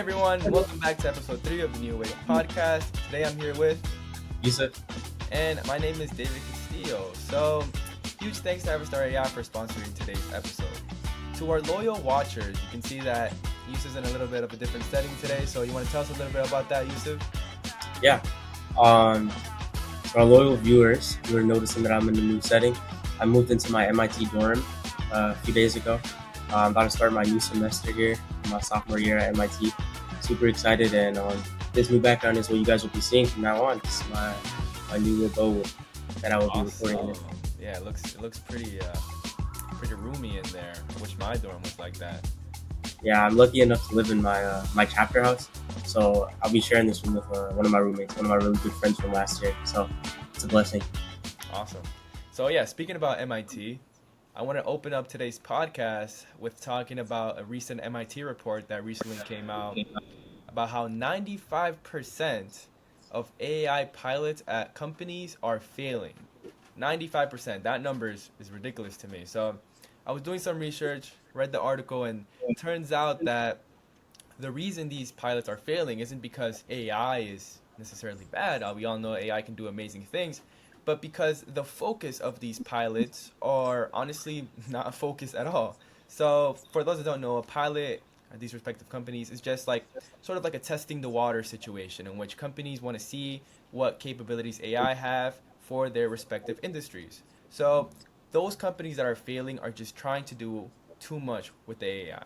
everyone, welcome back to episode 3 of the New Wave podcast. Today I'm here with, Yusuf. and my name is David Castillo. So, huge thanks to Everstar AI for sponsoring today's episode. To our loyal watchers, you can see that Yusuf's in a little bit of a different setting today. So, you want to tell us a little bit about that, Yusuf? Yeah. For our loyal viewers, you are noticing that I'm in a new setting. I moved into my MIT dorm a few days ago. I'm about to start my new semester here, my sophomore year at MIT. Super excited, and this new background is what you guys will be seeing from now on. It's my new abode that I will be recording in. Yeah, it looks pretty roomy in there. I wish my dorm was like that. Yeah, I'm lucky enough to live in my chapter house, so I'll be sharing this room with one of my roommates, one of my really good friends from last year. So it's a blessing. Awesome. So yeah, speaking about MIT, I want to open up today's podcast with talking about a recent MIT report that recently came out about how 95% of AI pilots at companies are failing. 95%. That number is ridiculous to me. So I was doing some research, read the article, and it turns out that the reason these pilots are failing isn't because AI is necessarily bad. We all know AI can do amazing things, but because the focus of these pilots are honestly not focused at all. So, for those that don't know, a pilot at these respective companies is just like sort of like a testing the water situation in which companies want to see what capabilities AI have for their respective industries. So, those companies that are failing are just trying to do too much with the AI.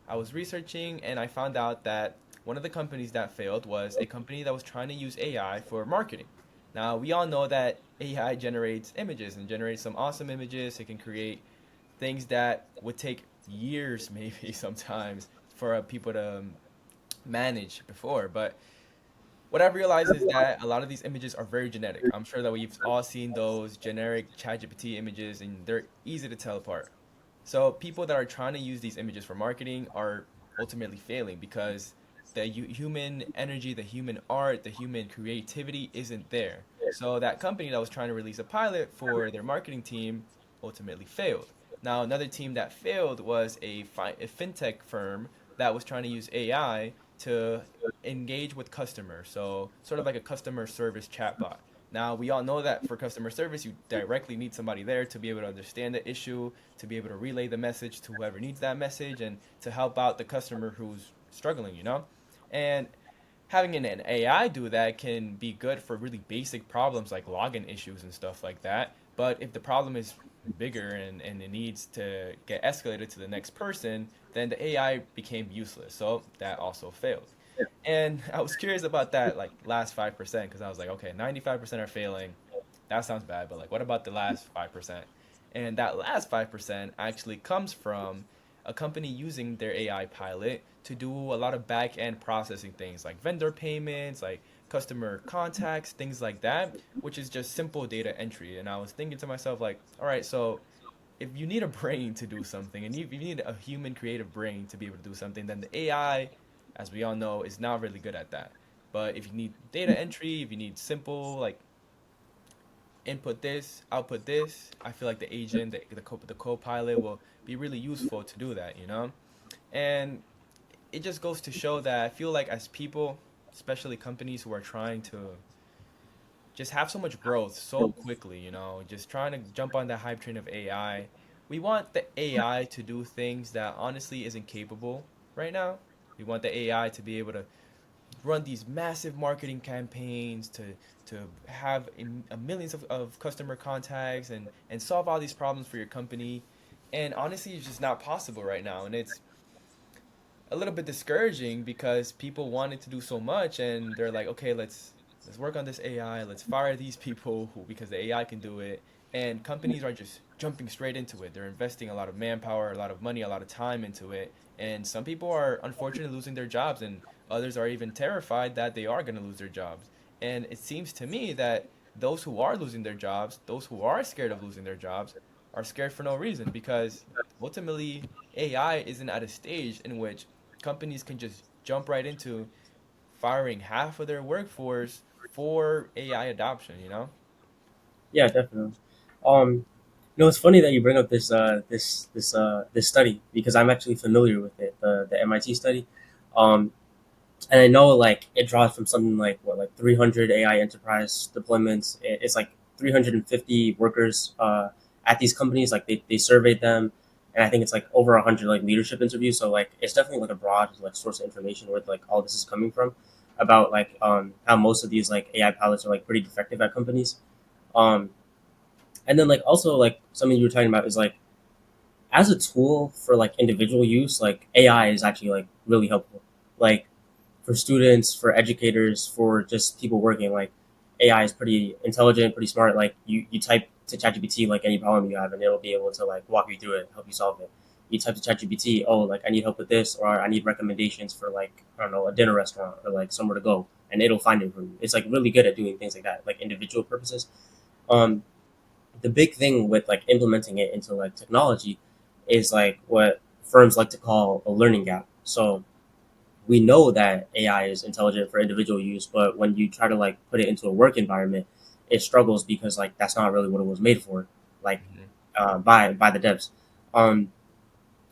I was researching and I found out that one of the companies that failed was a company that was trying to use AI for marketing. Now, we all know that AI generates images and generates some awesome images. It can create things that would take years, maybe sometimes, for people to manage before. But what I've realized is that a lot of these images are very genetic. I'm sure that we've all seen those generic ChatGPT images, and they're easy to tell apart. So people that are trying to use these images for marketing are ultimately failing because the human energy, the human art, the human creativity isn't there. So that company that was trying to release a pilot for their marketing team ultimately failed. Now another team that failed was a fintech firm that was trying to use AI to engage with customers. So sort of like a customer service chatbot. Now, we all know that for customer service, you directly need somebody there to be able to understand the issue, to be able to relay the message to whoever needs that message, and to help out the customer who's struggling. And having an AI do that can be good for really basic problems like login issues and stuff like that. But if the problem is bigger and it needs to get escalated to the next person, then the AI became useless. So that also failed. And I was curious about that, like last 5%, because I was like, okay, 95% are failing. That sounds bad, but like, what about the last 5%? And that last 5% actually comes from a company using their AI pilot to do a lot of back end processing things like vendor payments, like customer contacts, things like that, which is just simple data entry. And I was thinking to myself, like, all right, so if you need a brain to do something and you need a human creative brain to be able to do something, then the AI, as we all know, is not really good at that. But if you need data entry, if you need simple like input this, output this, I feel like the agent, the co-pilot will be really useful to do that. And it just goes to show that I feel like as people, especially companies who are trying to just have so much growth so quickly, just trying to jump on that hype train of AI. We want the AI to do things that honestly isn't capable right now. We want the AI to be able to run these massive marketing campaigns, to have millions of customer contacts and solve all these problems for your company. And honestly, it's just not possible right now. And it's a little bit discouraging because people wanted to do so much and they're like, okay, let's work on this AI. Let's fire these people who because the AI can do it. And companies are just jumping straight into it. They're investing a lot of manpower, a lot of money, a lot of time into it. And some people are unfortunately losing their jobs, and others are even terrified that they are going to lose their jobs. And it seems to me that those who are losing their jobs, those who are scared of losing their jobs, are scared for no reason because ultimately AI isn't at a stage in which companies can just jump right into firing half of their workforce for AI adoption. Yeah, definitely. Um, it's funny that you bring up this study because I'm actually familiar with it, the MIT study. Um, And I know like it draws from something like what, like 300 AI enterprise deployments. It's like 350 workers at these companies. Like they surveyed them, and I think it's like over 100 like leadership interviews. So like it's definitely like a broad like source of information where like all this is coming from about like how most of these like AI pilots are like pretty defective at companies. Um, and then like also like something you were talking about is like as a tool for like individual use, like AI is actually like really helpful. Like for students, for educators, for just people working, like AI is pretty intelligent, pretty smart. Like you type to ChatGPT like any problem you have, and it'll be able to like walk you through it, help you solve it. You type to ChatGPT, oh, like I need help with this, or I need recommendations for like I don't know a dinner restaurant or like somewhere to go, and it'll find it for you. It's like really good at doing things like that, like individual purposes. Um, the big thing with like implementing it into like technology is like what firms like to call a learning gap. So we know that AI is intelligent for individual use, but when you try to like put it into a work environment, it struggles because like that's not really what it was made for, like Hmm. by the devs. Um,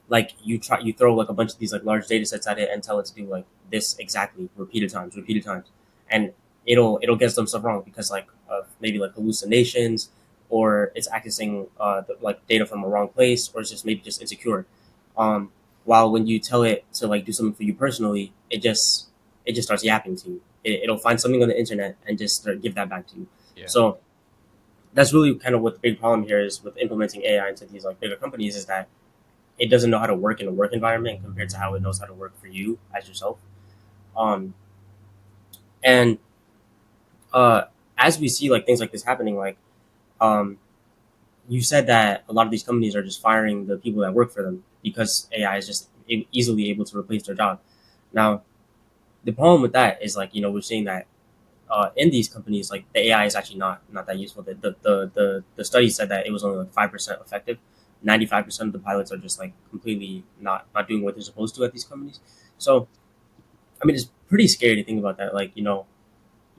like you throw like a bunch of these like large data sets at it and tell it to do like this exactly repeated times, and it'll get some stuff wrong because like of maybe like hallucinations or it's accessing like data from a wrong place or it's just maybe just insecure. Um, while when you tell it to like do something for you personally, it just starts yapping to you. It'll find something on the internet and just give that back to you. Yeah. So that's really kind of what the big problem here is with implementing AI into these like bigger companies is that it doesn't know how to work in a work environment compared to how it knows how to work for you as yourself. Um, and uh, as we see like things like this happening, like um, you said that a lot of these companies are just firing the people that work for them because AI is just easily able to replace their job. Now, the problem with that is like we're seeing that in these companies like the AI is actually not that useful. The study said that it was only like 5% effective. 95% of the pilots are just like completely not doing what they're supposed to at these companies. So I mean, it's pretty scary to think about that. Like,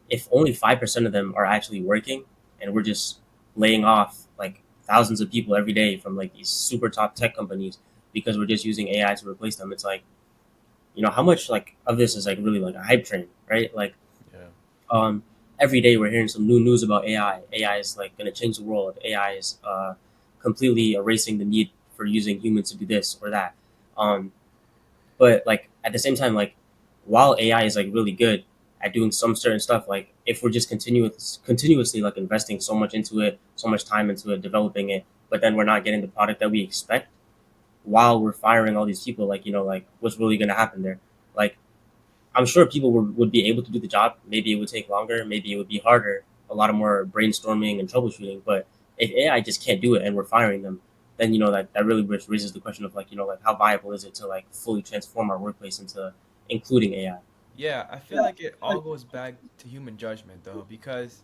if only 5% of them are actually working and we're just laying off like thousands of people every day from like these super top tech companies because we're just using AI to replace them, it's like, how much like of this is like really like a hype train, right? Like, Yeah. um, every day we're hearing some new news about AI. AI is like going to change the world. AI is completely erasing the need for using humans to do this or that. Um, but like at the same time, like while AI is like really good at doing some certain stuff, like if we're just continuously like investing so much into it, so much time into it, developing it, but then we're not getting the product that we expect while we're firing all these people, like like what's really gonna happen there? Like I'm sure people would be able to do the job. Maybe it would take longer. Maybe it would be harder. A lot of more brainstorming and troubleshooting. But if AI just can't do it and we're firing them, then that really raises the question of like like how viable is it to like fully transform our workplace into including AI? Yeah, I feel like it all goes back to human judgment though, because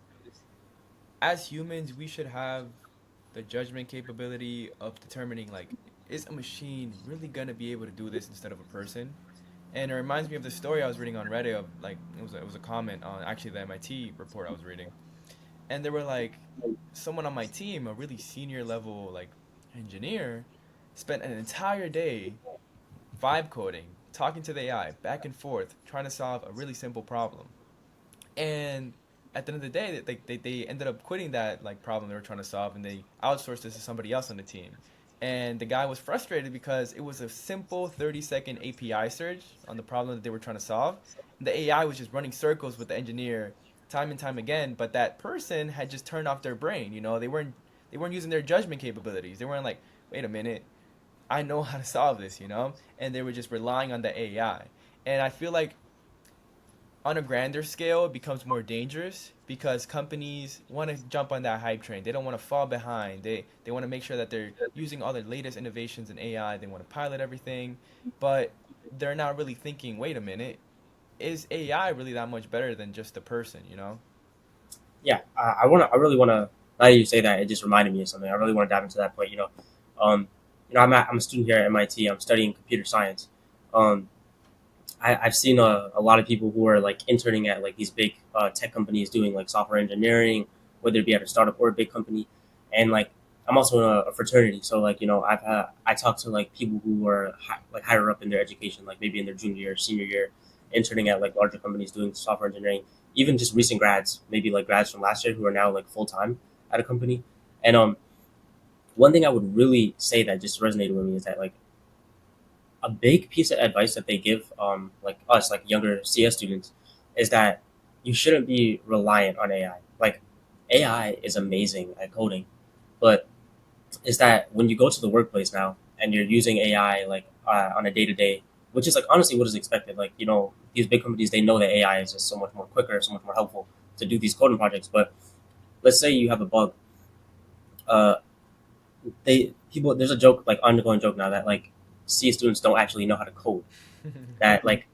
as humans, we should have the judgment capability of determining like, is a machine really gonna be able to do this instead of a person? And it reminds me of the story I was reading on Reddit of like it was a comment on actually the MIT report I was reading, and they were like, someone on my team, a really senior level like engineer, spent an entire day vibe coding, talking to the AI back and forth, trying to solve a really simple problem. And at the end of the day, they ended up quitting that like problem they were trying to solve, and they outsourced this to somebody else on the team. And the guy was frustrated because it was a simple 30-second API search on the problem that they were trying to solve. And the AI was just running circles with the engineer time and time again, but that person had just turned off their brain. They weren't using their judgment capabilities. They weren't like, wait a minute, I know how to solve this, and they were just relying on the AI. And I feel like on a grander scale, it becomes more dangerous because companies want to jump on that hype train. They don't want to fall behind. They want to make sure that they're using all the latest innovations in AI. They want to pilot everything, but they're not really thinking, wait a minute, is AI really that much better than just a person? Yeah, I really wanna. Now that you say that, it just reminded me of something. I really want to dive into that point. I'm a student here at MIT. I'm studying computer science. Um, I've seen a lot of people who are like interning at like these big tech companies doing like software engineering, whether it be at a startup or a big company. And like I'm also in a fraternity, so like I talk to like people who are like higher up in their education, like maybe in their junior year, senior year, interning at like larger companies doing software engineering, even just recent grads, maybe like grads from last year who are now like full time at a company. And one thing I would really say that just resonated with me is that like a big piece of advice that they give like us like younger CS students is that you shouldn't be reliant on AI. Like AI is amazing at coding, but is that when you go to the workplace now and you're using AI like on a day to day, which is like honestly what is expected. Like these big companies they know that AI is just so much more quicker, so much more helpful to do these coding projects. But let's say you have a bug. Uh, they people there's a joke like ongoing joke now that like C students don't actually know how to code. That like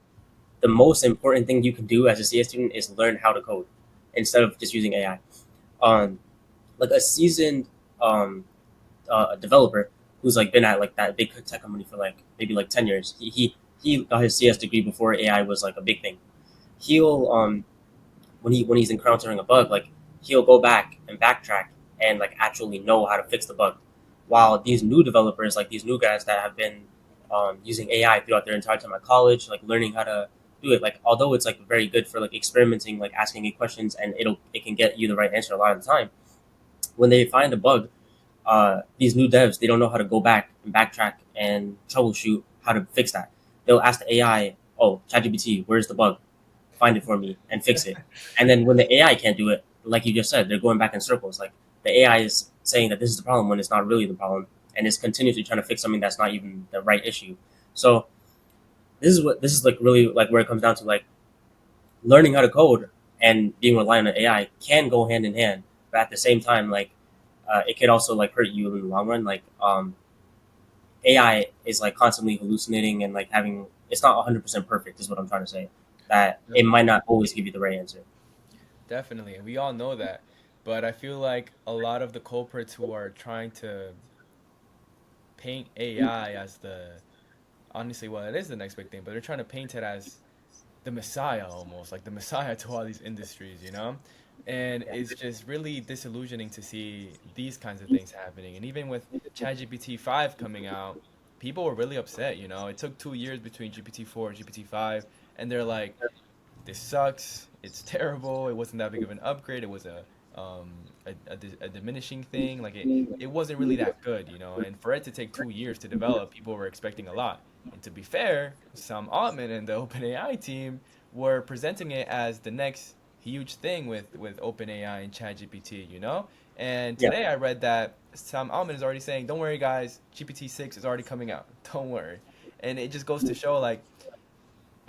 the most important thing you can do as a CS student is learn how to code instead of just using AI. Um, like a seasoned um, developer who's like been at like that big tech company for like maybe like 10 years. He got his CS degree before AI was like a big thing. He'll when he's encountering a bug, like he'll go back and backtrack and like actually know how to fix the bug. While these new developers, like these new guys that have been using AI throughout their entire time at college, like learning how to do it, like although it's like very good for like experimenting, like asking it questions, and it can get you the right answer a lot of the time. When they find a bug, these new devs they don't know how to go back and backtrack and troubleshoot how to fix that. They'll ask the AI, "Oh, ChatGPT, where's the bug? Find it for me and fix it." And then when the AI can't do it, like you just said, they're going back in circles. Like the AI is saying that this is the problem when it's not really the problem, and it's continuously trying to fix something that's not even the right issue. So this is like really like where it comes down to like learning how to code and being reliant on AI can go hand in hand, but at the same time, like it could also like hurt you in the long run. Like AI is like constantly hallucinating and like having it's not 100% perfect is what I'm trying to say. That it might not always give you the right answer. Definitely, and we all know that. But I feel like a lot of the culprits who are trying to paint AI as the honestly, well, it is the next big thing, but they're trying to paint it as the messiah almost, like the messiah to all these industries, you know? And it's just really disillusioning to see these kinds of things happening. And even with ChatGPT 5 coming out, people were really upset, you know? It took 2 years between GPT 4 and GPT 5, and they're like, this sucks. It's terrible. It wasn't that big of an upgrade. It was a diminishing thing. Like it wasn't really that good, you know. And for it to take 2 years to develop, people were expecting a lot. And to be fair, Sam Altman and the OpenAI team were presenting it as the next huge thing with OpenAI and ChatGPT, you know. And Yeah, today I read that Sam Altman is already saying, "Don't worry, guys. GPT 6 is already coming out. Don't worry." And it just goes to show like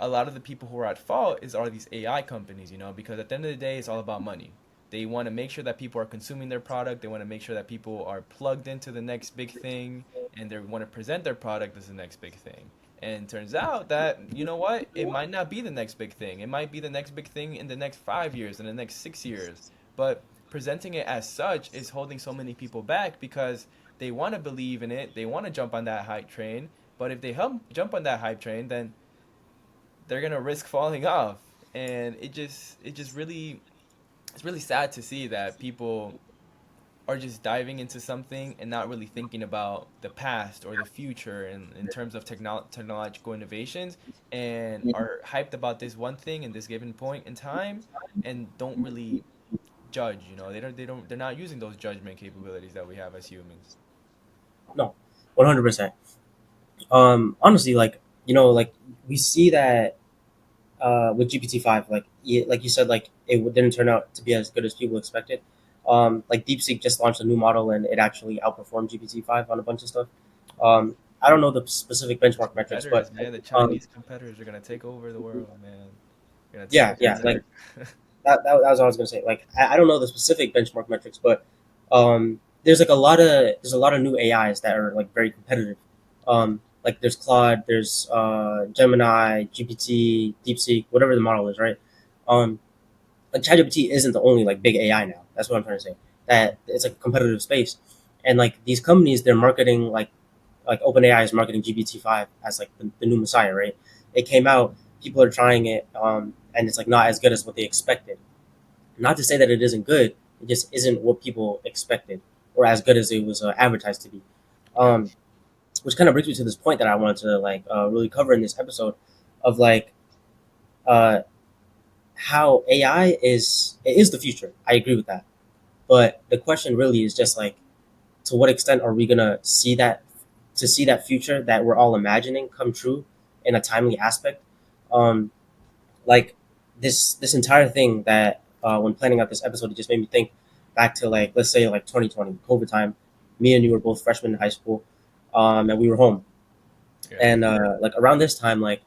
a lot of the people who are at fault are these AI companies, you know, because at the end of the day, it's all about money. They want to make sure that people are consuming their product. They want to make sure that people are plugged into the next big thing, and they want to present their product as the next big thing. And it turns out that you know what, it might not be the next big thing. It might be the next big thing in the next 5 years, in the next 6 years. But presenting it as such is holding so many people back because they want to believe in it. They want to jump on that hype train. But if they jump on that hype train, then they're gonna risk falling off, and it just really it's really sad to see that people are just diving into something and not really thinking about the past or the future in terms of technological innovations, and are hyped about this one thing in this given point in time and don't really judge, you know, they're not using those judgment capabilities that we have as humans. no, 100%. Honestly, like like we see that with GPT-5, like you said, like didn't turn out to be as good as people expected. Like DeepSeek just launched a new model and it actually outperformed GPT-5 on a bunch of stuff. I don't know the specific The benchmark metrics, but competitors, man, the um, Chinese competitors are gonna take over the world, man. They're gonna take yeah, over yeah, tech. like that was what I was gonna say. Like I don't know the specific benchmark metrics, but there's a lot of new AIs that are like very competitive. Like there's Claude, there's Gemini, GPT, DeepSeek, whatever the model is, right? Um, like ChatGPT isn't the only like big AI now. That's what I'm trying to say. That it's like a competitive space, and like these companies, they're marketing like OpenAI is marketing GPT-5 as like the new messiah, right? It came out, people are trying it, and it's like not as good as what they expected. Not to say that it isn't good, it just isn't what people expected or as good as it was advertised to be. Yeah. Um, which kind of brings me to this point that I wanted to like really cover in this episode of like uh, how AI is the future. I agree with that. But the question really is just like, to what extent are we gonna see that future that we're all imagining come true in a timely aspect? Um, like this entire thing that when planning out this episode, it just made me think back to, like, let's say like 2020 COVID time. Me and you were both freshmen in high school, and we were home, Yeah. and like around this time, like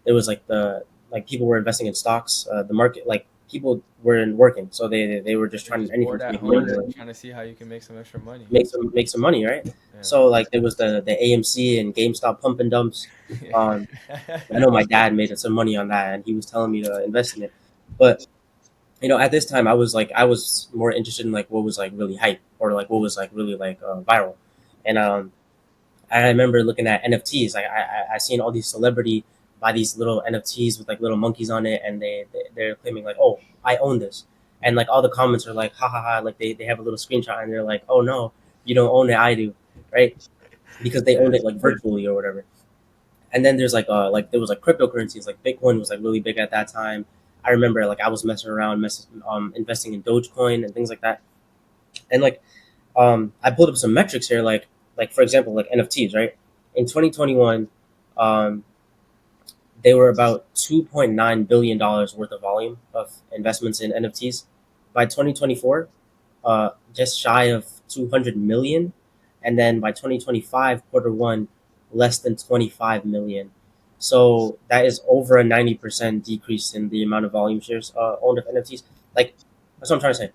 there was like the like people were investing in stocks, the market, like people weren't working, so they were just They're trying just anything bored to at make money, home, trying to see how you can make some extra money. make some money, right? Yeah. So like there was the AMC and GameStop pump and dumps. Um, I know my dad made some money on that, and he was telling me to invest in it. But at this time, I was more interested in like what was like really hype, or like what was like really like viral. And I remember looking at NFTs. Like I seen all these celebrity buy these little NFTs with like little monkeys on it, and they're claiming like, oh, I own this. And like all the comments are like, ha ha ha, like they have a little screenshot, and they're like, oh no, you don't own it, I do, right? Because they Yeah. owned it like virtually or whatever. And then there's like there was like cryptocurrencies, like Bitcoin was like really big at that time. I remember like I was messing around, investing in Dogecoin and things like that. And like I pulled up some metrics here, like for example, like NFTs, right? In 2021, um, they were about $2.9 billion worth of volume of investments in NFTs. By 2024, just shy of 200 million, and then by 2025 quarter one, less than 25 million. So that is over a 90% decrease in the amount of volume shares owned of NFTs. Like, that's what I'm trying to say.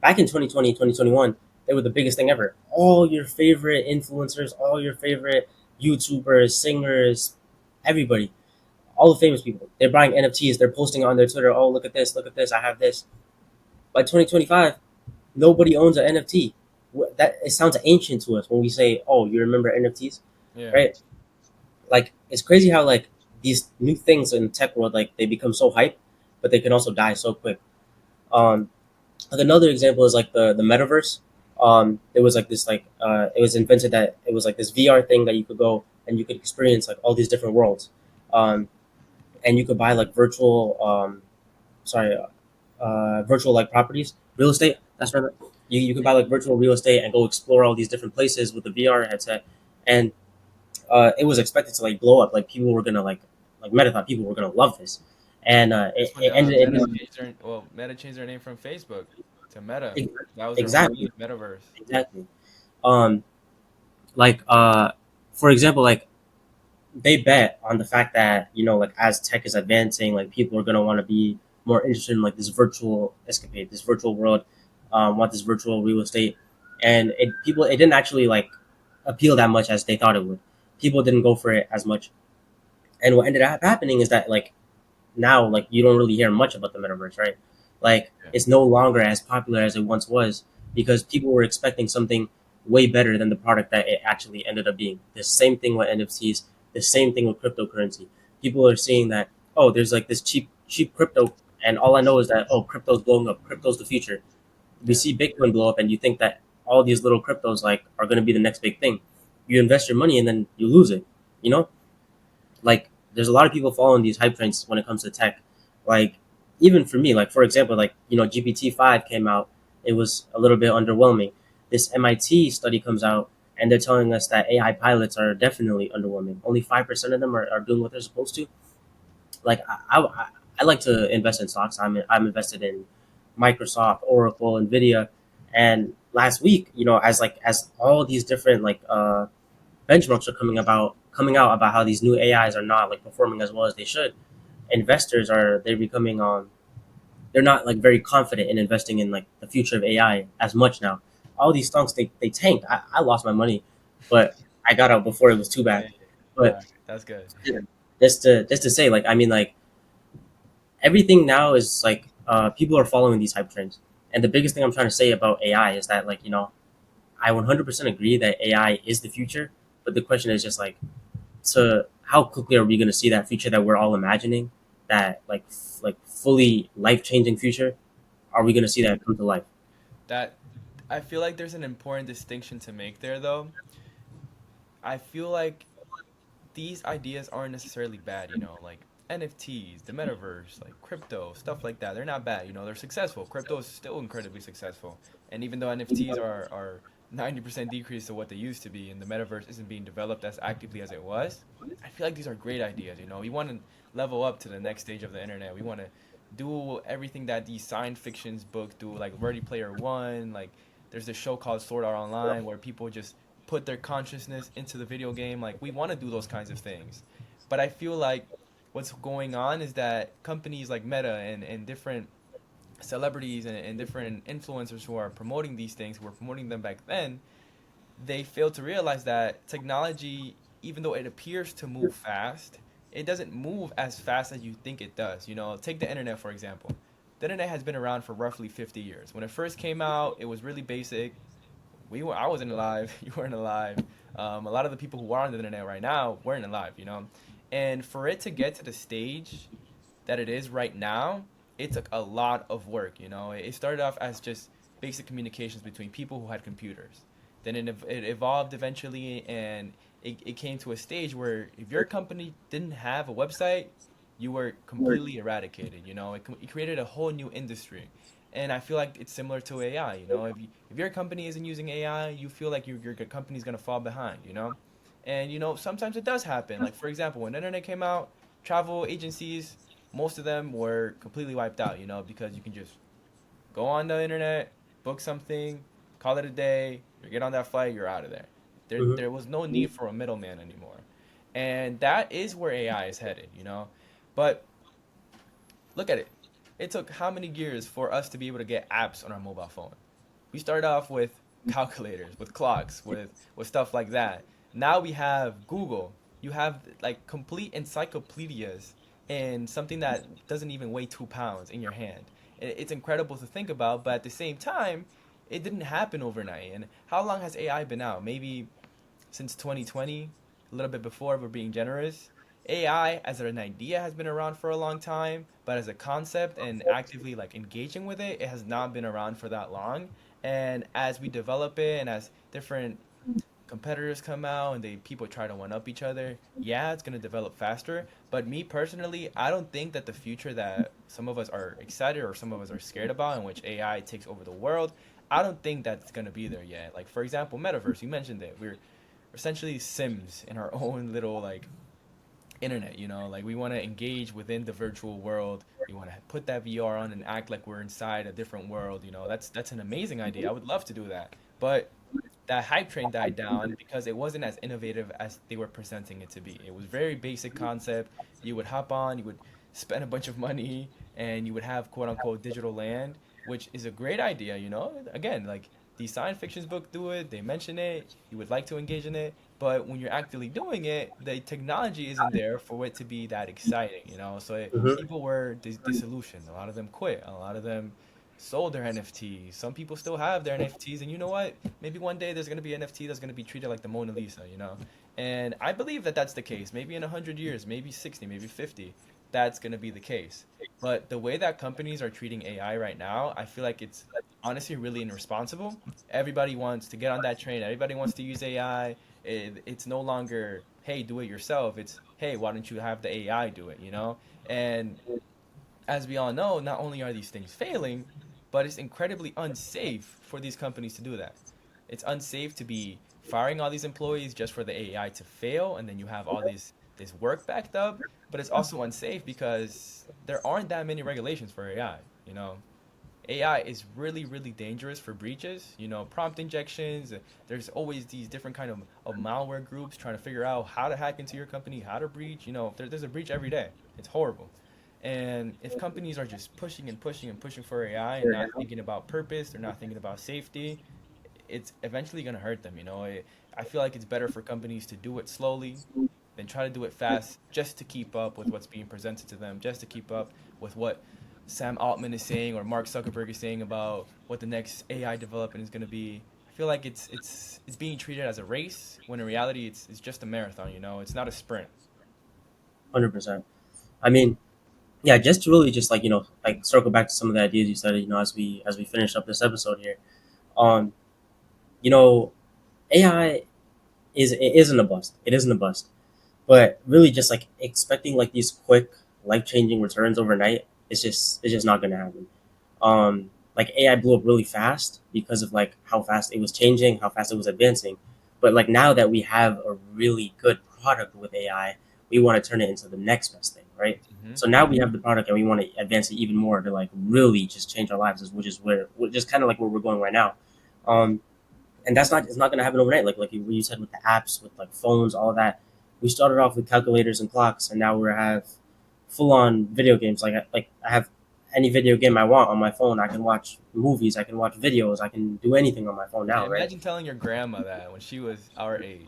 Back in 2020, 2021, they were the biggest thing ever. All your favorite influencers, all your favorite YouTubers, singers, everybody, all the famous people, they're buying NFTs, they're posting on their Twitter, oh, look at this, I have this. By 2025, nobody owns an NFT. That it sounds ancient to us when we say, "Oh, you remember NFTs?" Yeah. Right? Like it's crazy how like these new things in the tech world, like they become so hype, but they can also die so quick. Um, like another example is like the metaverse. It was like this it was invented that it was like this VR thing that you could go and you could experience like all these different worlds, um, and you could buy like sorry, virtual like properties, real estate. That's right. You can buy like virtual real estate and go explore all these different places with the VR headset, and it was expected to like blow up. Like people were gonna like Meta thought people were gonna love this, and That's when it ended. It Meta changed their name from Facebook to Meta. didn't, That was their whole exactly, thing, Metaverse. exactly. Um, like for example, like they bet on the fact that like as tech is advancing, like people are gonna want to be more interested in like this virtual escapade, this virtual world, want this virtual real estate, and it didn't actually like appeal that much as they thought it would. People didn't go for it as much, and what ended up happening is that like now like you don't really hear much about the metaverse, right? Like Yeah. it's no longer as popular as it once was because people were expecting something way better than the product that it actually ended up being. The same thing with NFTs, the same thing with cryptocurrency. People are seeing that, oh, there's like this cheap crypto, and all I know is that, oh, crypto's blowing up, crypto's the future. We Yeah. see Bitcoin blow up, and you think that all these little cryptos like are going to be the next big thing. You invest your money and then you lose it. You know, like there's a lot of people following these hype trains when it comes to tech. Like even for me, like for example, like GPT-5 came out, it was a little bit underwhelming. This MIT study comes out and they're telling us that AI pilots are definitely underwhelming. Only 5% of them are doing what they're supposed to. Like I like to invest in stocks. I'm invested in Microsoft, Oracle, Nvidia, and last week, as all these different benchmarks are coming out about how these new AIs are not like performing as well as they should. Investors are they're becoming they're not like very confident in investing in like the future of AI as much now. All these stocks they tanked. I lost my money, but I got out before it was too bad. Hey, all But right, that's good. just to say, like, I mean, like everything now is like people are following these hype trends. And the biggest thing I'm trying to say about AI is that like I 100% agree that AI is the future, but the question is just like, to how quickly are we going to see that future that we're all imagining, that like fully life changing future? Are we going to see that come to life? That I feel like there's an important distinction to make there, though. I feel like these ideas aren't necessarily bad. Like NFTs, the metaverse, like crypto, stuff like that. They're not bad, they're successful. Crypto is still incredibly successful. And even though NFTs are 90% decrease to what they used to be and the metaverse isn't being developed as actively as it was, I feel like these are great ideas. We want to level up to the next stage of the internet. We want to do everything that these science fictions books do, like Ready Player One, like there's this show called Sword Art Online where people just put their consciousness into the video game. Like we want to do those kinds of things. But I feel like what's going on is that companies like Meta and different celebrities and different influencers who are promoting these things, who were promoting them back then, they fail to realize that technology, even though it appears to move fast, it doesn't move as fast as you think it does. Take the internet for example. The internet has been around for roughly 50 years. When it first came out, it was really basic. I wasn't alive. You weren't alive. A lot of the people who are on the internet right now weren't alive. And for it to get to the stage that it is right now, it took a lot of work. It started off as just basic communications between people who had computers. Then it evolved eventually, and it came to a stage where if your company didn't have a website, you were completely eradicated. It created a whole new industry. And I feel like it's similar to AI. If your company isn't using AI, you feel like your company's gonna fall behind. And sometimes it does happen. Like for example, when the internet came out, travel agencies, most of them were completely wiped out. Because you can just go on the internet, book something, call it a day, you get on that flight, you're out of there. Hmm. There was no need for a middleman anymore. And that is where AI is headed. But look at it. It took how many years for us to be able to get apps on our mobile phone? We started off with calculators, with clocks, with stuff like that. Now we have Google. You have like complete encyclopedias and something that doesn't even weigh 2 pounds in your hand. It's incredible to think about, but at the same time, it didn't happen overnight. And how long has AI been out? Maybe since 2020, a little bit before, if we're being generous. AI as an idea has been around for a long time, but as a concept and actively like engaging with it, it has not been around for that long. And as we develop it and as different competitors come out and people try to one up each other, yeah, it's gonna develop faster. But me personally, I don't think that the future that some of us are excited or some of us are scared about, in which AI takes over the world, I don't think that's gonna be there yet. Like for example, metaverse, you mentioned it. We're essentially Sims in our own little like internet. Like we want to engage within the virtual world. We want to put that VR on and act like we're inside a different world. That's an amazing idea. I would love to do that. But that hype train died down because it wasn't as innovative as they were presenting it to be. It was very basic concept. You would hop on, you would spend a bunch of money, and you would have quote unquote digital land, which is a great idea. Again, like these science fictions book do it, they mention it, you would like to engage in it, but when you're actively doing it, the technology isn't there for it to be that exciting. So Hmm. people were disillusioned. A lot of them quit. A lot of them sold their NFTs. Some people still have their NFTs, and you know what? Maybe one day there's gonna be an NFT that's gonna be treated like the Mona Lisa. And I believe that that's the case. Maybe in 100 years, maybe 60, maybe 50, that's gonna be the case. But the way that companies are treating AI right now, I feel like it's honestly really irresponsible. Everybody wants to get on that train. Everybody wants to use AI. It's no longer, hey, do it yourself. It's, hey, why don't you have the AI do it? And as we all know, not only are these things failing, but it's incredibly unsafe for these companies to do that. It's unsafe to be firing all these employees just for the AI to fail, and then you have all this work backed up. But it's also unsafe because there aren't that many regulations for AI. AI is really, really dangerous for breaches. Prompt injections. There's always these different kind of malware groups trying to figure out how to hack into your company, how to breach. There's a breach every day. It's horrible. And if companies are just pushing and pushing and pushing for AI and not thinking about purpose, they're not thinking about safety, it's eventually going to hurt them. I feel like it's better for companies to do it slowly than try to do it fast just to keep up with what's being presented to them, just to keep up with what Sam Altman is saying or Mark Zuckerberg is saying about what the next AI development is going to be. I feel like it's being treated as a race when in reality it's just a marathon. It's not a sprint. 100%. I mean, yeah, just to really just like like circle back to some of the ideas you said, as we finish up this episode here. Um, you know, AI it isn't a bust. It isn't a bust. But really, just like expecting like these quick life changing returns overnight, it's just not gonna happen. Like AI blew up really fast because of like how fast it was changing, how fast it was advancing. But like now that we have a really good product with AI, we want to turn it into the next best thing, right? Hmm. So now we have the product and we want to advance it even more to like really just change our lives, which is which is kind of like where we're going right now. Um, and that's not it's not going to happen overnight. Like you said with the apps, with like phones, all of that. We started off with calculators and clocks, and now we have full on video games. Like I have any video game I want on my phone. I can watch movies. I can watch videos. I can do anything on my phone Yeah, now, right? imagine telling your grandma that when she was our age,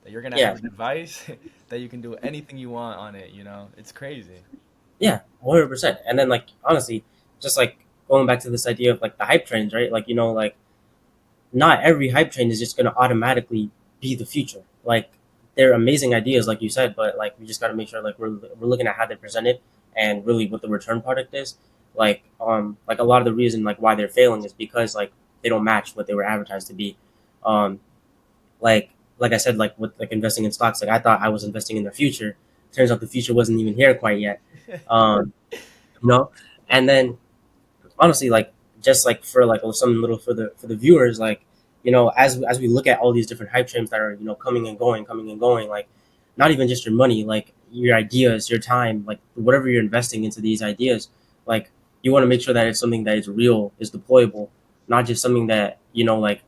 that you're gonna Yeah, have a device that you can do anything you want on it. You know, it's crazy. yeah, 100%. And then like honestly, just like going back to this idea of like the hype trains, right? Like like not every hype train is just going to automatically be the future. Like they're amazing ideas, like you said, but like we just got to make sure like we're looking at how they're presented and really what the return product is. Like a lot of the reason like why they're failing is because like they don't match what they were advertised to be. Um, like I said, like with like investing in stocks, like I thought I was investing in the future. Turns out the future wasn't even here quite yet. Um, you know, and then honestly, like just like for like some little for the viewers, like as we look at all these different hype trains that are coming and going, like not even just your money, like your ideas, your time, like whatever you're investing into these ideas, like you want to make sure that it's something that is real, is deployable, not just something that like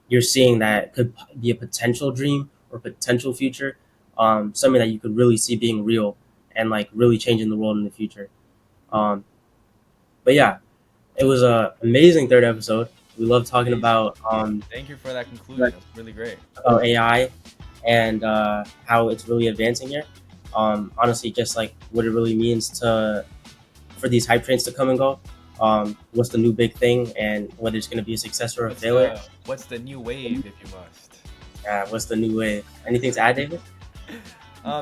you're seeing that could be a potential dream or potential future, something that you could really see being real and like really changing the world in the future. Um, but yeah, it was a amazing third episode. We love talking Amazing. Thank you for that conclusion. It was really great. about AI and how it's really advancing here. Honestly, just like what it really means to for these hype trains to come and go. What's the new big thing, and whether it's going to be a success or a failure. What's the new wave, if you must? What's the new wave? Anything to add, David?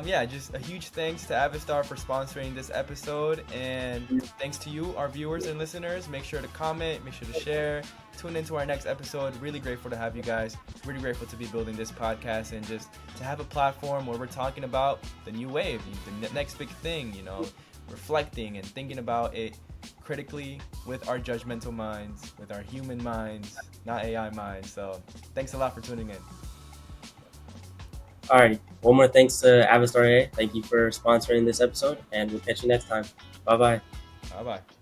Yeah, just a huge thanks to Avistar for sponsoring this episode, and thanks to you, our viewers and listeners. Make sure to comment, make sure to share, tune into our next episode. Really grateful to have you guys. Really grateful to be building this podcast and just to have a platform where we're talking about the new wave, the next big thing, reflecting and thinking about it critically with our judgmental minds, with our human minds, not AI minds. So thanks a lot for tuning in. Alrighty. One more thanks to Avistar A. Thank you for sponsoring this episode, and we'll catch you next time. Bye bye. Bye bye.